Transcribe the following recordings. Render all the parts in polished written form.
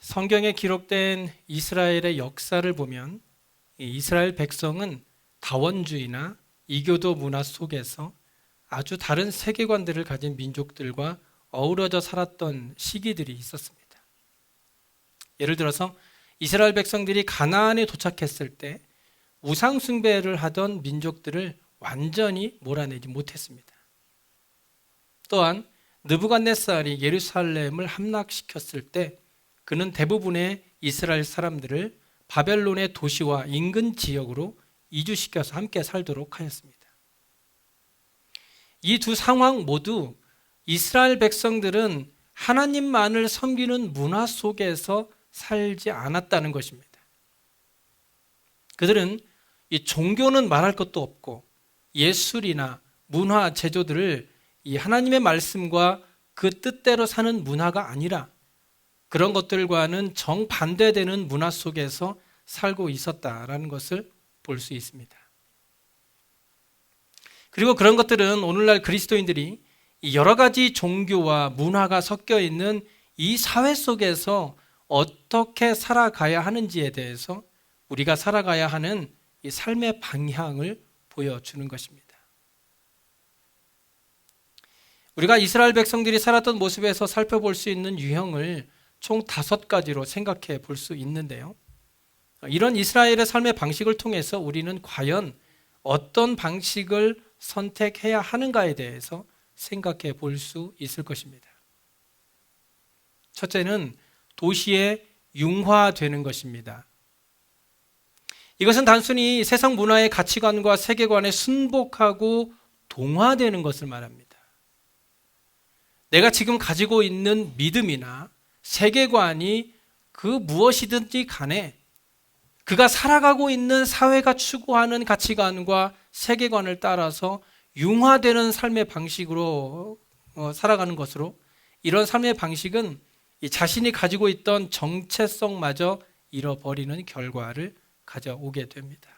성경에 기록된 이스라엘의 역사를 보면 이 이스라엘 백성은 다원주의나 이교도 문화 속에서 아주 다른 세계관들을 가진 민족들과 어우러져 살았던 시기들이 있었습니다. 예를 들어서 이스라엘 백성들이 가나안에 도착했을 때 우상 숭배를 하던 민족들을 완전히 몰아내지 못했습니다. 또한 느부갓네살이 예루살렘을 함락시켰을 때 그는 대부분의 이스라엘 사람들을 바벨론의 도시와 인근 지역으로 이주시켜서 함께 살도록 하였습니다. 이 두 상황 모두 이스라엘 백성들은 하나님만을 섬기는 문화 속에서 살지 않았다는 것입니다. 그들은 이 종교는 말할 것도 없고 예술이나 문화 제조들을 이 하나님의 말씀과 그 뜻대로 사는 문화가 아니라 그런 것들과는 정반대되는 문화 속에서 살고 있었다라는 것을 볼 수 있습니다. 그리고 그런 것들은 오늘날 그리스도인들이 여러 가지 종교와 문화가 섞여 있는 이 사회 속에서 어떻게 살아가야 하는지에 대해서 우리가 살아가야 하는 이 삶의 방향을 보여주는 것입니다. 우리가 이스라엘 백성들이 살았던 모습에서 살펴볼 수 있는 유형을 총 5가지로 생각해 볼 수 있는데요. 이런 이스라엘의 삶의 방식을 통해서 우리는 과연 어떤 방식을 선택해야 하는가에 대해서 생각해 볼 수 있을 것입니다. 첫째는 도시에 융화되는 것입니다. 이것은 단순히 세상 문화의 가치관과 세계관에 순복하고 동화되는 것을 말합니다. 내가 지금 가지고 있는 믿음이나 세계관이 그 무엇이든지 간에 그가 살아가고 있는 사회가 추구하는 가치관과 세계관을 따라서 융화되는 삶의 방식으로 살아가는 것으로 이런 삶의 방식은 자신이 가지고 있던 정체성마저 잃어버리는 결과를 가져오게 됩니다.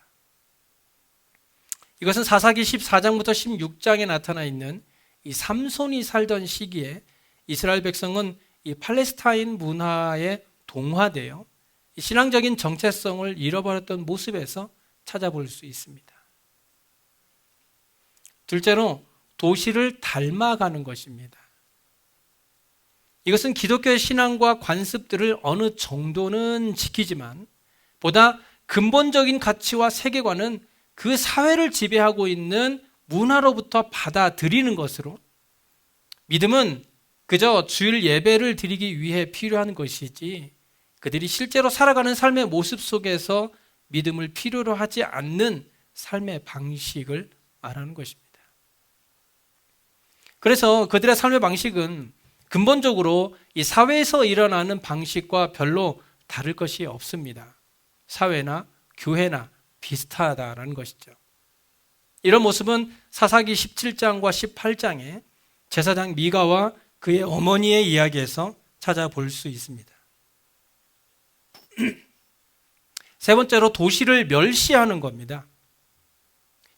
이것은 사사기 14장부터 16장에 나타나 있는 이 삼손이 살던 시기에 이스라엘 백성은 이 팔레스타인 문화에 동화되어 신앙적인 정체성을 잃어버렸던 모습에서 찾아볼 수 있습니다. 둘째로 도시를 닮아가는 것입니다. 이것은 기독교의 신앙과 관습들을 어느 정도는 지키지만 보다 근본적인 가치와 세계관은 그 사회를 지배하고 있는 문화로부터 받아들이는 것으로 믿음은 그저 주일 예배를 드리기 위해 필요한 것이지 그들이 실제로 살아가는 삶의 모습 속에서 믿음을 필요로 하지 않는 삶의 방식을 말하는 것입니다. 그래서 그들의 삶의 방식은 근본적으로 이 사회에서 일어나는 방식과 별로 다를 것이 없습니다. 사회나 교회나 비슷하다라는 것이죠. 이런 모습은 사사기 17장과 18장에 제사장 미가와 그의 어머니의 이야기에서 찾아볼 수 있습니다. 세 번째로 도시를 멸시하는 겁니다.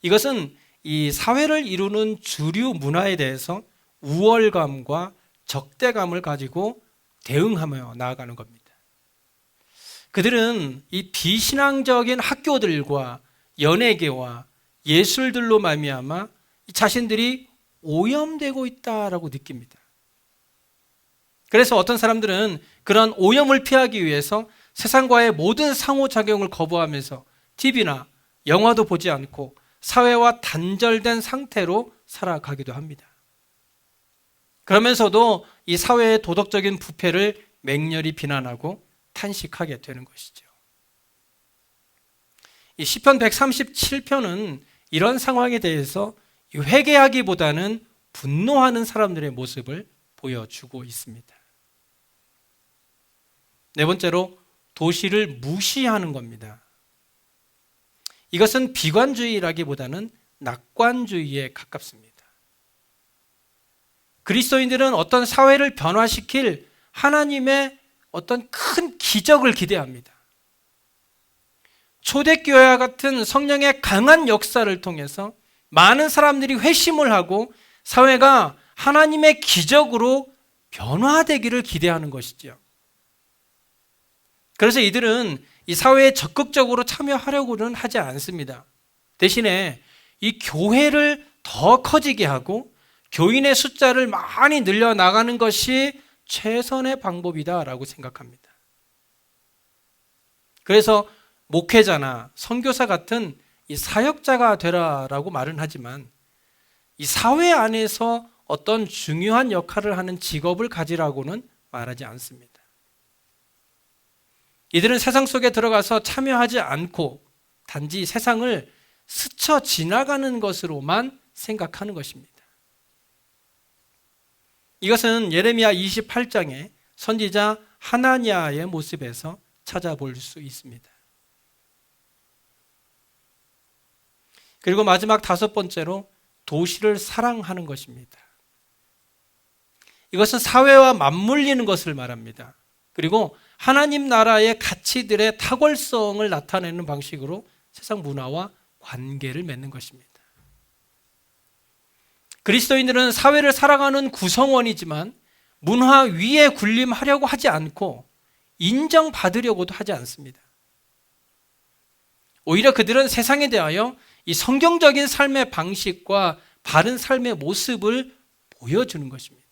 이것은 이 사회를 이루는 주류 문화에 대해서 우월감과 적대감을 가지고 대응하며 나아가는 겁니다. 그들은 이 비신앙적인 학교들과 연예계와 예술들로 말미암아 자신들이 오염되고 있다라고 느낍니다. 그래서 어떤 사람들은 그런 오염을 피하기 위해서 세상과의 모든 상호작용을 거부하면서 TV나 영화도 보지 않고 사회와 단절된 상태로 살아가기도 합니다. 그러면서도 이 사회의 도덕적인 부패를 맹렬히 비난하고 탄식하게 되는 것이죠. 이 시편 137편은 이런 상황에 대해서 회개하기보다는 분노하는 사람들의 모습을 보여주고 있습니다. 네 번째로 도시를 무시하는 겁니다. 이것은 비관주의라기보다는 낙관주의에 가깝습니다. 그리스도인들은 어떤 사회를 변화시킬 하나님의 어떤 큰 기적을 기대합니다. 초대교회와 같은 성령의 강한 역사를 통해서 많은 사람들이 회심을 하고 사회가 하나님의 기적으로 변화되기를 기대하는 것이죠. 그래서 이들은 이 사회에 적극적으로 참여하려고는 하지 않습니다. 대신에 이 교회를 더 커지게 하고 교인의 숫자를 많이 늘려나가는 것이 최선의 방법이다라고 생각합니다. 그래서 목회자나 선교사 같은 이 사역자가 되라라고 말은 하지만 이 사회 안에서 어떤 중요한 역할을 하는 직업을 가지라고는 말하지 않습니다. 이들은 세상 속에 들어가서 참여하지 않고 단지 세상을 스쳐 지나가는 것으로만 생각하는 것입니다. 이것은 예레미야 28장의 선지자 하나냐의 모습에서 찾아볼 수 있습니다. 그리고 마지막 다섯 번째로 도시를 사랑하는 것입니다. 이것은 사회와 맞물리는 것을 말합니다. 그리고 하나님 나라의 가치들의 탁월성을 나타내는 방식으로 세상 문화와 관계를 맺는 것입니다. 그리스도인들은 사회를 살아가는 구성원이지만 문화 위에 군림하려고 하지 않고 인정받으려고도 하지 않습니다. 오히려 그들은 세상에 대하여 이 성경적인 삶의 방식과 바른 삶의 모습을 보여주는 것입니다.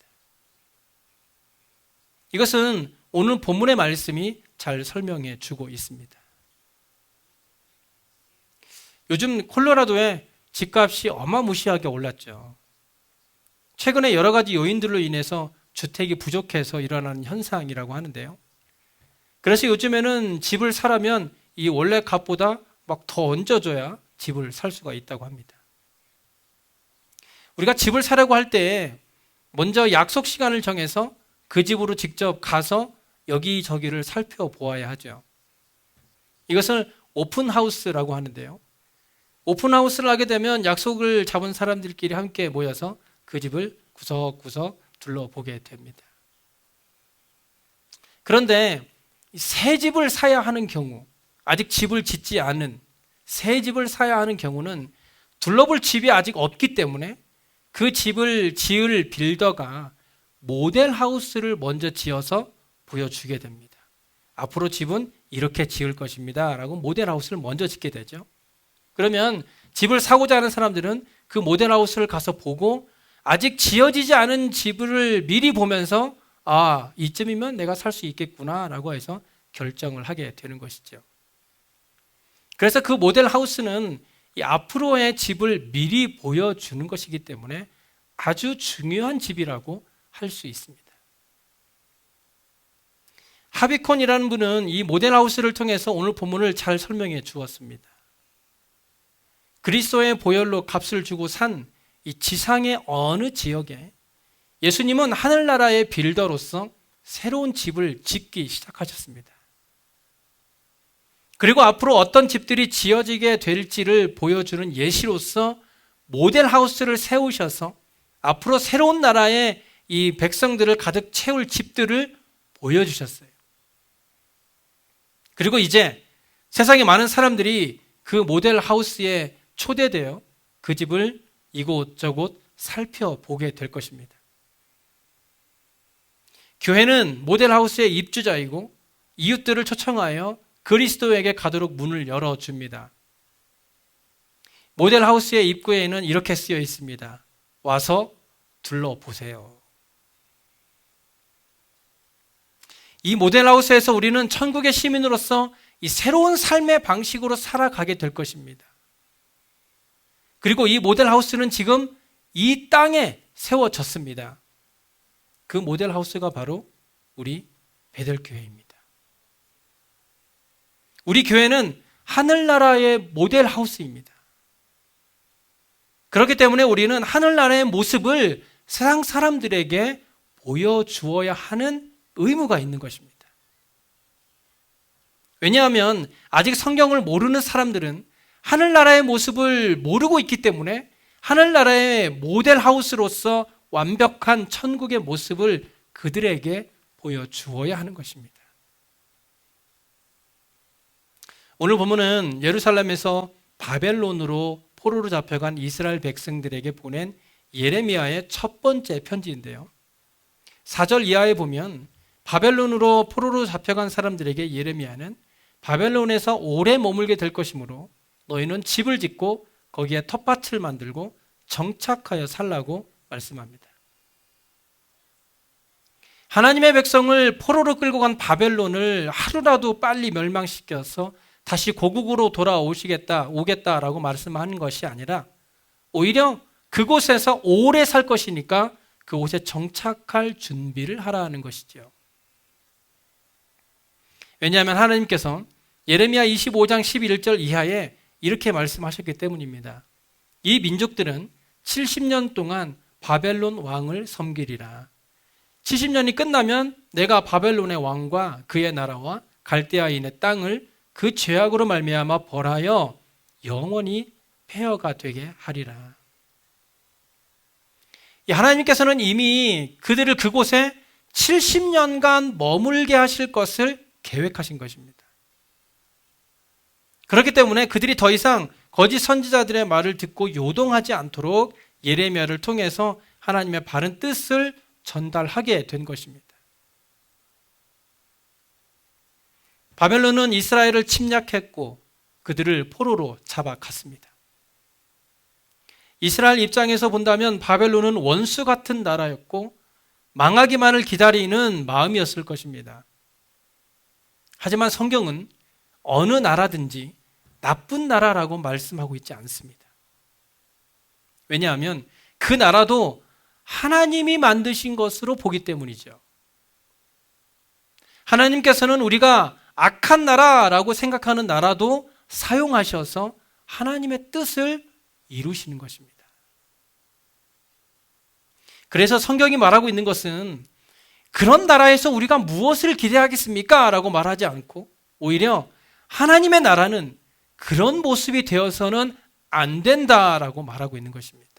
이것은 오늘 본문의 말씀이 잘 설명해 주고 있습니다. 요즘 콜로라도에 집값이 어마무시하게 올랐죠. 최근에 여러 가지 요인들로 인해서 주택이 부족해서 일어나는 현상이라고 하는데요. 그래서 요즘에는 집을 사려면 이 원래 값보다 막 더 얹어줘야 집을 살 수가 있다고 합니다. 우리가 집을 사려고 할 때 먼저 약속 시간을 정해서 그 집으로 직접 가서 여기저기를 살펴보아야 하죠. 이것을 오픈하우스라고 하는데요. 오픈하우스를 하게 되면 약속을 잡은 사람들끼리 함께 모여서 그 집을 구석구석 둘러보게 됩니다. 그런데 새 집을 사야 하는 경우, 아직 집을 짓지 않은 새 집을 사야 하는 경우는 둘러볼 집이 아직 없기 때문에 그 집을 지을 빌더가 모델 하우스를 먼저 지어서 보여주게 됩니다. 앞으로 집은 이렇게 지을 것입니다 라고 모델 하우스를 먼저 짓게 되죠. 그러면 집을 사고자 하는 사람들은 그 모델 하우스를 가서 보고 아직 지어지지 않은 집을 미리 보면서 아, 이쯤이면 내가 살 수 있겠구나 라고 해서 결정을 하게 되는 것이죠. 그래서 그 모델 하우스는 이 앞으로의 집을 미리 보여주는 것이기 때문에 아주 중요한 집이라고 할 수 있습니다. 하비콘이라는 분은 이 모델 하우스를 통해서 오늘 본문을 잘 설명해 주었습니다. 그리스도의 보혈로 값을 주고 산 이 지상의 어느 지역에 예수님은 하늘나라의 빌더로서 새로운 집을 짓기 시작하셨습니다. 그리고 앞으로 어떤 집들이 지어지게 될지를 보여주는 예시로서 모델 하우스를 세우셔서 앞으로 새로운 나라의 이 백성들을 가득 채울 집들을 보여주셨어요. 그리고 이제 세상에 많은 사람들이 그 모델 하우스에 초대되어 그 집을 이곳저곳 살펴보게 될 것입니다. 교회는 모델 하우스의 입주자이고 이웃들을 초청하여 그리스도에게 가도록 문을 열어줍니다. 모델 하우스의 입구에는 이렇게 쓰여 있습니다. 와서 둘러보세요. 이 모델 하우스에서 우리는 천국의 시민으로서 이 새로운 삶의 방식으로 살아가게 될 것입니다. 그리고 이 모델 하우스는 지금 이 땅에 세워졌습니다. 그 모델 하우스가 바로 우리 베델교회입니다. 우리 교회는 하늘나라의 모델 하우스입니다. 그렇기 때문에 우리는 하늘나라의 모습을 세상 사람들에게 보여주어야 하는 의무가 있는 것입니다. 왜냐하면 아직 성경을 모르는 사람들은 하늘나라의 모습을 모르고 있기 때문에 하늘나라의 모델 하우스로서 완벽한 천국의 모습을 그들에게 보여주어야 하는 것입니다. 오늘 본문은 예루살렘에서 바벨론으로 포로로 잡혀간 이스라엘 백성들에게 보낸 예레미야의 첫 번째 편지인데요. 4절 이하에 보면 바벨론으로 포로로 잡혀간 사람들에게 예레미야는 바벨론에서 오래 머물게 될 것이므로 너희는 집을 짓고 거기에 텃밭을 만들고 정착하여 살라고 말씀합니다. 하나님의 백성을 포로로 끌고 간 바벨론을 하루라도 빨리 멸망시켜서 다시 고국으로 오겠다라고 말씀하는 것이 아니라 오히려 그곳에서 오래 살 것이니까 그곳에 정착할 준비를 하라는 것이죠. 왜냐하면 하나님께서 예레미야 25장 11절 이하에 이렇게 말씀하셨기 때문입니다. 이 민족들은 70년 동안 바벨론 왕을 섬기리라. 70년이 끝나면 내가 바벨론의 왕과 그의 나라와 갈대아인의 땅을 그 죄악으로 말미암아 벌하여 영원히 폐허가 되게 하리라. 하나님께서는 이미 그들을 그곳에 70년간 머물게 하실 것을 계획하신 것입니다. 그렇기 때문에 그들이 더 이상 거짓 선지자들의 말을 듣고 요동하지 않도록 예레미야를 통해서 하나님의 바른 뜻을 전달하게 된 것입니다. 바벨론은 이스라엘을 침략했고 그들을 포로로 잡아갔습니다. 이스라엘 입장에서 본다면 바벨론은 원수 같은 나라였고 망하기만을 기다리는 마음이었을 것입니다. 하지만 성경은 어느 나라든지 나쁜 나라라고 말씀하고 있지 않습니다. 왜냐하면 그 나라도 하나님이 만드신 것으로 보기 때문이죠. 하나님께서는 우리가 악한 나라라고 생각하는 나라도 사용하셔서 하나님의 뜻을 이루시는 것입니다. 그래서 성경이 말하고 있는 것은 그런 나라에서 우리가 무엇을 기대하겠습니까? 라고 말하지 않고 오히려 하나님의 나라는 그런 모습이 되어서는 안 된다라고 말하고 있는 것입니다.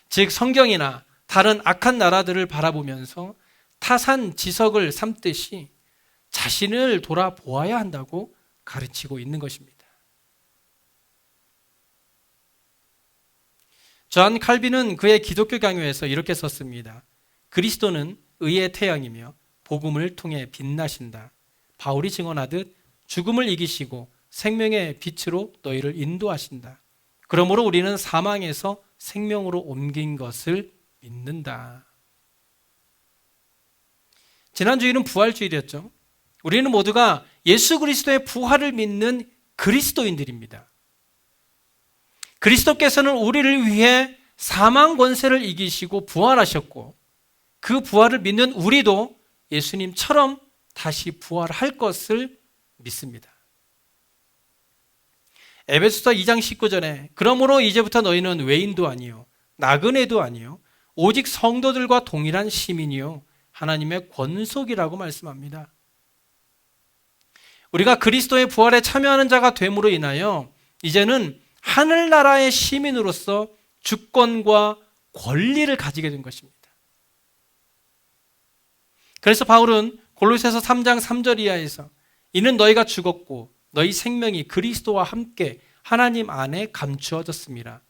즉 성경이나 다른 악한 나라들을 바라보면서 타산지석을 삼듯이 자신을 돌아보아야 한다고 가르치고 있는 것입니다. 존 칼빈은 그의 기독교 강요에서 이렇게 썼습니다. 그리스도는 의의 태양이며 복음을 통해 빛나신다. 바울이 증언하듯 죽음을 이기시고 생명의 빛으로 너희를 인도하신다. 그러므로 우리는 사망에서 생명으로 옮긴 것을 믿는다. 지난주일은 부활주일이었죠. 우리는 모두가 예수 그리스도의 부활을 믿는 그리스도인들입니다. 그리스도께서는 우리를 위해 사망 권세를 이기시고 부활하셨고 그 부활을 믿는 우리도 예수님처럼 다시 부활할 것을 믿습니다. 에베소서 2장 19절에 그러므로 이제부터 너희는 외인도 아니요 나그네도 아니요 오직 성도들과 동일한 시민이요 하나님의 권속이라고 말씀합니다. 우리가 그리스도의 부활에 참여하는 자가 됨으로 인하여 이제는 하늘나라의 시민으로서 주권과 권리를 가지게 된 것입니다. 그래서 바울은 골로새서 3장 3절 이하에서 이는 너희가 죽었고 너희 생명이 그리스도와 함께 하나님 안에 감추어졌습니다.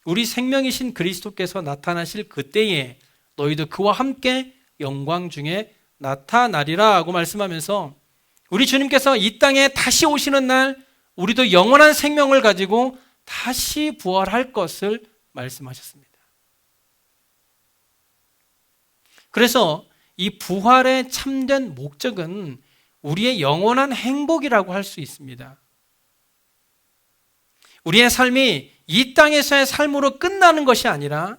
우리 생명이신 그리스도께서 나타나실 그때에 너희도 그와 함께 영광 중에 나타나리라 하고 말씀하면서 우리 주님께서 이 땅에 다시 오시는 날 우리도 영원한 생명을 가지고 다시 부활할 것을 말씀하셨습니다. 그래서 이 부활의 참된 목적은 우리의 영원한 행복이라고 할 수 있습니다. 우리의 삶이 이 땅에서의 삶으로 끝나는 것이 아니라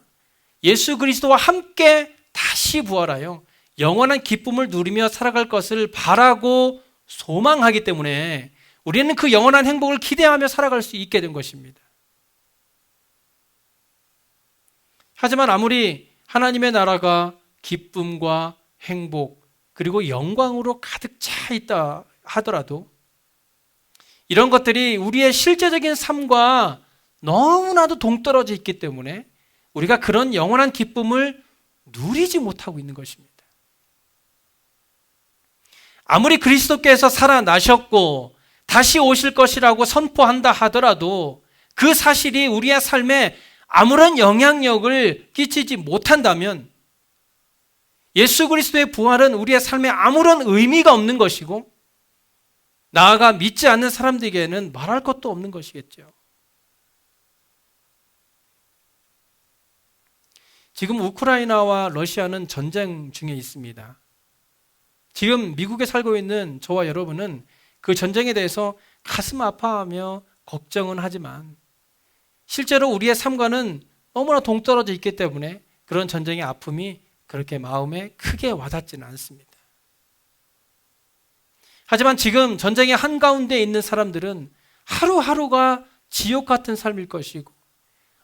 예수 그리스도와 함께 다시 부활하여 영원한 기쁨을 누리며 살아갈 것을 바라고 소망하기 때문에 우리는 그 영원한 행복을 기대하며 살아갈 수 있게 된 것입니다. 하지만 아무리 하나님의 나라가 기쁨과 행복 그리고 영광으로 가득 차 있다 하더라도 이런 것들이 우리의 실제적인 삶과 너무나도 동떨어져 있기 때문에 우리가 그런 영원한 기쁨을 누리지 못하고 있는 것입니다. 아무리 그리스도께서 살아나셨고 다시 오실 것이라고 선포한다 하더라도 그 사실이 우리의 삶에 아무런 영향력을 끼치지 못한다면 예수 그리스도의 부활은 우리의 삶에 아무런 의미가 없는 것이고 나아가 믿지 않는 사람들에게는 말할 것도 없는 것이겠죠. 지금 우크라이나와 러시아는 전쟁 중에 있습니다. 지금 미국에 살고 있는 저와 여러분은 그 전쟁에 대해서 가슴 아파하며 걱정은 하지만 실제로 우리의 삶과는 너무나 동떨어져 있기 때문에 그런 전쟁의 아픔이 그렇게 마음에 크게 와닿지는 않습니다. 하지만 지금 전쟁의 한가운데 있는 사람들은 하루하루가 지옥 같은 삶일 것이고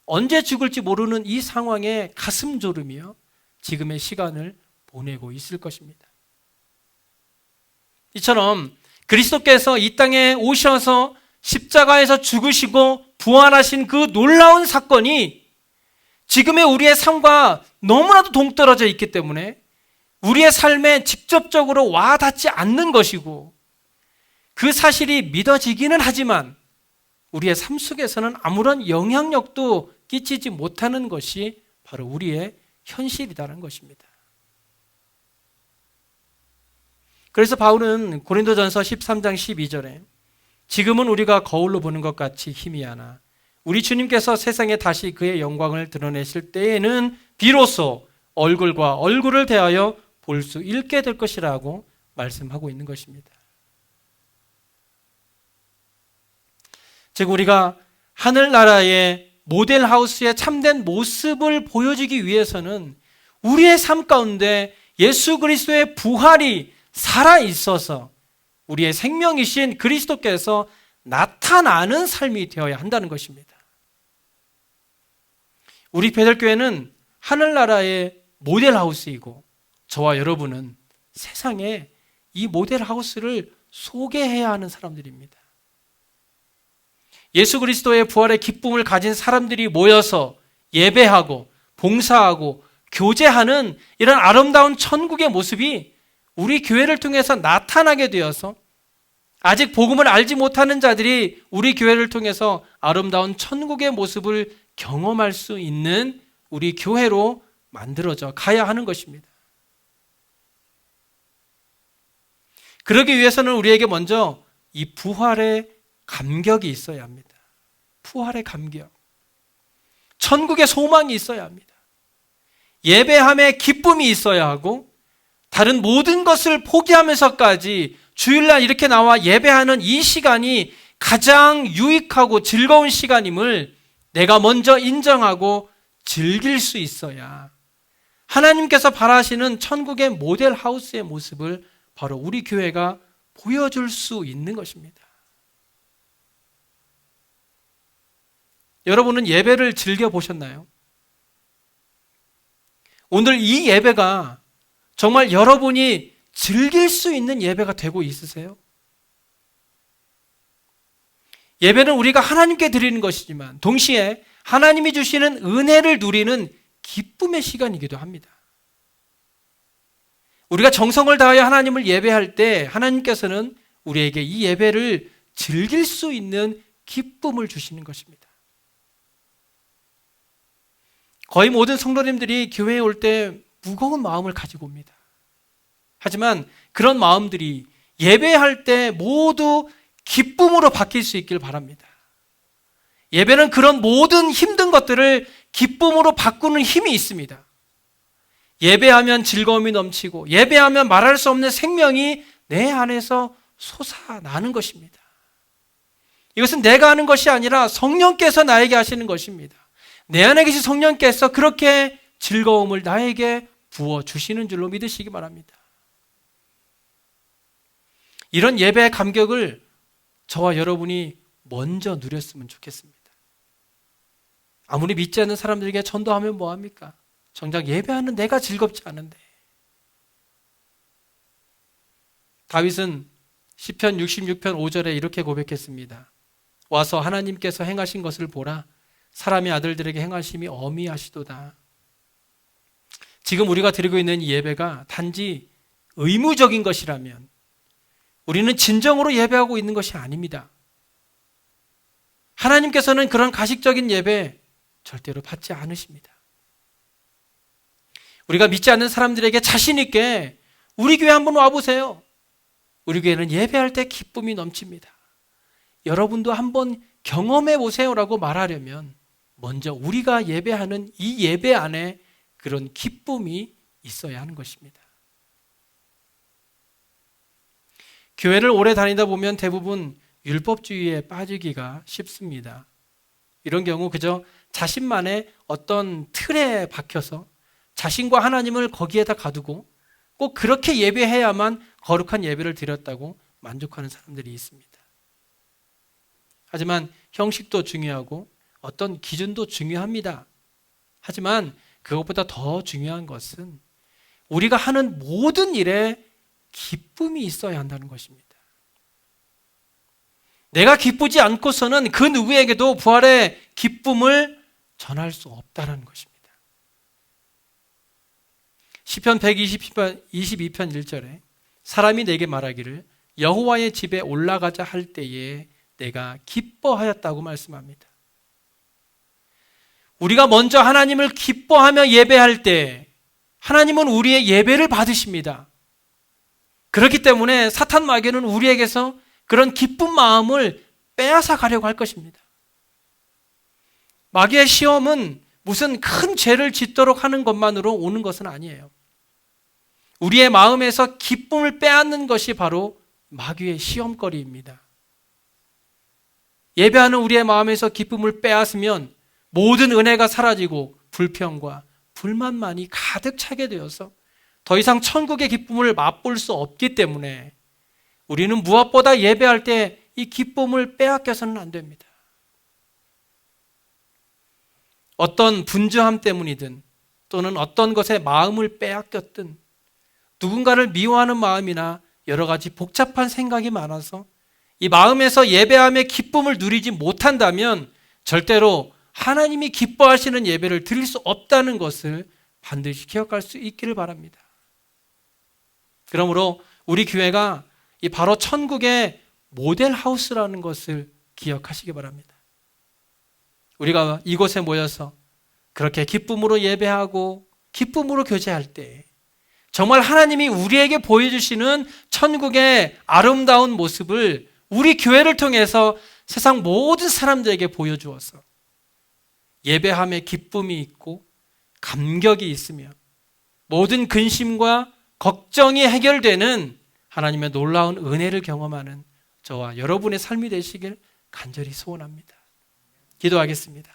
언제 죽을지 모르는 이 상황에 가슴 졸이며 지금의 시간을 보내고 있을 것입니다. 이처럼 그리스도께서 이 땅에 오셔서 십자가에서 죽으시고 부활하신 그 놀라운 사건이 지금의 우리의 삶과 너무나도 동떨어져 있기 때문에 우리의 삶에 직접적으로 와닿지 않는 것이고 그 사실이 믿어지기는 하지만 우리의 삶 속에서는 아무런 영향력도 끼치지 못하는 것이 바로 우리의 현실이라는 것입니다. 그래서 바울은 고린도전서 13장 12절에 지금은 우리가 거울로 보는 것 같이 희미하나 우리 주님께서 세상에 다시 그의 영광을 드러내실 때에는 비로소 얼굴과 얼굴을 대하여 볼 수 있게 될 것이라고 말씀하고 있는 것입니다. 즉 우리가 하늘나라의 모델하우스의 참된 모습을 보여주기 위해서는 우리의 삶 가운데 예수 그리스도의 부활이 살아있어서 우리의 생명이신 그리스도께서 나타나는 삶이 되어야 한다는 것입니다. 우리 베들교회는 하늘나라의 모델하우스이고 저와 여러분은 세상에 이 모델하우스를 소개해야 하는 사람들입니다. 예수 그리스도의 부활의 기쁨을 가진 사람들이 모여서 예배하고 봉사하고 교제하는 이런 아름다운 천국의 모습이 우리 교회를 통해서 나타나게 되어서 아직 복음을 알지 못하는 자들이 우리 교회를 통해서 아름다운 천국의 모습을 경험할 수 있는 우리 교회로 만들어져 가야 하는 것입니다. 그러기 위해서는 우리에게 먼저 이 부활의 감격이 있어야 합니다. 부활의 감격. 천국의 소망이 있어야 합니다. 예배함의 기쁨이 있어야 하고 다른 모든 것을 포기하면서까지 주일날 이렇게 나와 예배하는 이 시간이 가장 유익하고 즐거운 시간임을 내가 먼저 인정하고 즐길 수 있어야 하나님께서 바라시는 천국의 모델하우스의 모습을 바로 우리 교회가 보여줄 수 있는 것입니다. 여러분은 예배를 즐겨보셨나요? 오늘 이 예배가 정말 여러분이 즐길 수 있는 예배가 되고 있으세요? 예배는 우리가 하나님께 드리는 것이지만 동시에 하나님이 주시는 은혜를 누리는 기쁨의 시간이기도 합니다. 우리가 정성을 다하여 하나님을 예배할 때 하나님께서는 우리에게 이 예배를 즐길 수 있는 기쁨을 주시는 것입니다. 거의 모든 성도님들이 교회에 올 때 무거운 마음을 가지고 옵니다. 하지만 그런 마음들이 예배할 때 모두 기쁨으로 바뀔 수 있길 바랍니다. 예배는 그런 모든 힘든 것들을 기쁨으로 바꾸는 힘이 있습니다. 예배하면 즐거움이 넘치고 예배하면 말할 수 없는 생명이 내 안에서 솟아나는 것입니다. 이것은 내가 하는 것이 아니라 성령께서 나에게 하시는 것입니다. 내 안에 계신 성령께서 그렇게 즐거움을 나에게 부어주시는 줄로 믿으시기 바랍니다. 이런 예배의 감격을 저와 여러분이 먼저 누렸으면 좋겠습니다. 아무리 믿지 않는 사람들에게 전도하면 뭐합니까? 정작 예배하는 내가 즐겁지 않은데. 다윗은 시편 66편 5절에 이렇게 고백했습니다. 와서 하나님께서 행하신 것을 보라. 사람의 아들들에게 행하심이 어미하시도다. 지금 우리가 드리고 있는 이 예배가 단지 의무적인 것이라면 우리는 진정으로 예배하고 있는 것이 아닙니다. 하나님께서는 그런 가식적인 예배 절대로 받지 않으십니다. 우리가 믿지 않는 사람들에게 자신 있게 우리 교회 한번 와보세요. 우리 교회는 예배할 때 기쁨이 넘칩니다. 여러분도 한번 경험해 보세요라고 말하려면 먼저 우리가 예배하는 이 예배 안에 그런 기쁨이 있어야 하는 것입니다. 교회를 오래 다니다 보면 대부분 율법주의에 빠지기가 쉽습니다. 이런 경우 그저 자신만의 어떤 틀에 박혀서 자신과 하나님을 거기에다 가두고 꼭 그렇게 예배해야만 거룩한 예배를 드렸다고 만족하는 사람들이 있습니다. 하지만 형식도 중요하고 어떤 기준도 중요합니다. 하지만 그것보다 더 중요한 것은 우리가 하는 모든 일에 기쁨이 있어야 한다는 것입니다. 내가 기쁘지 않고서는 그 누구에게도 부활의 기쁨을 전할 수 없다는 것입니다. 시편 122편 1절에 사람이 내게 말하기를 여호와의 집에 올라가자 할 때에 내가 기뻐하였다고 말씀합니다. 우리가 먼저 하나님을 기뻐하며 예배할 때 하나님은 우리의 예배를 받으십니다. 그렇기 때문에 사탄 마귀는 우리에게서 그런 기쁜 마음을 빼앗아 가려고 할 것입니다. 마귀의 시험은 무슨 큰 죄를 짓도록 하는 것만으로 오는 것은 아니에요. 우리의 마음에서 기쁨을 빼앗는 것이 바로 마귀의 시험거리입니다. 예배하는 우리의 마음에서 기쁨을 빼앗으면 모든 은혜가 사라지고 불평과 불만만이 가득 차게 되어서 더 이상 천국의 기쁨을 맛볼 수 없기 때문에 우리는 무엇보다 예배할 때 이 기쁨을 빼앗겨서는 안 됩니다. 어떤 분주함 때문이든 또는 어떤 것에 마음을 빼앗겼든 누군가를 미워하는 마음이나 여러 가지 복잡한 생각이 많아서 이 마음에서 예배함의 기쁨을 누리지 못한다면 절대로 하나님이 기뻐하시는 예배를 드릴 수 없다는 것을 반드시 기억할 수 있기를 바랍니다. 그러므로 우리 교회가 이 바로 천국의 모델하우스라는 것을 기억하시기 바랍니다. 우리가 이곳에 모여서 그렇게 기쁨으로 예배하고 기쁨으로 교제할 때 정말 하나님이 우리에게 보여주시는 천국의 아름다운 모습을 우리 교회를 통해서 세상 모든 사람들에게 보여주어서 예배함에 기쁨이 있고 감격이 있으며 모든 근심과 걱정이 해결되는 하나님의 놀라운 은혜를 경험하는 저와 여러분의 삶이 되시길 간절히 소원합니다. 기도하겠습니다.